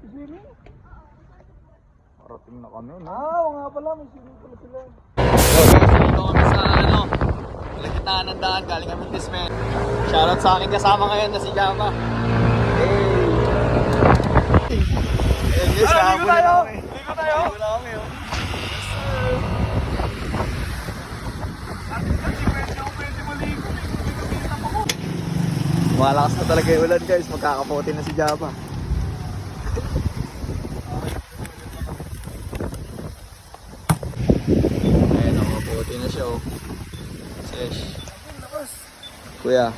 Swimming? Parating na kami, no? Oo nga pala, may swimming pala sila. Dito kami sa Malagitaan ng daan, galing kami Tismen. Shoutout sa aking kasama ngayon na si Jama. Hey! Yes, Ligo tayo! Ligo tayo! Ligo na kami, oh. Malakas na talaga yung ulan, guys. Magkakapote na si Jama. Ayan, nakapote na siya, oh. Sesh. Kuya.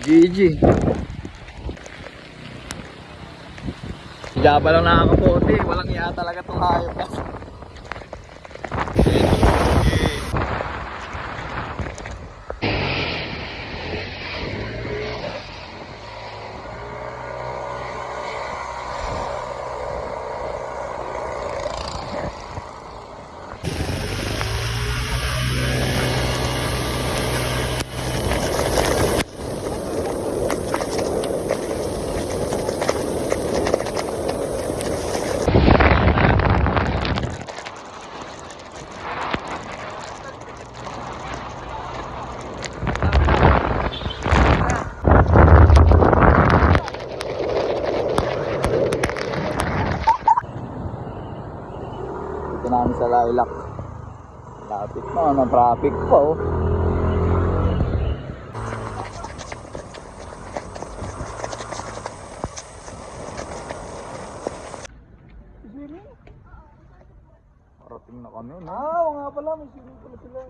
GG. Si Jaba lang nakakapote. Walang iya talaga itong hayop na. Dito namin sa Lilac. Lapit na, ng traffic pa, oh. Swimming? Parating na kami, no? Oo nga pala, may swimming pala sila.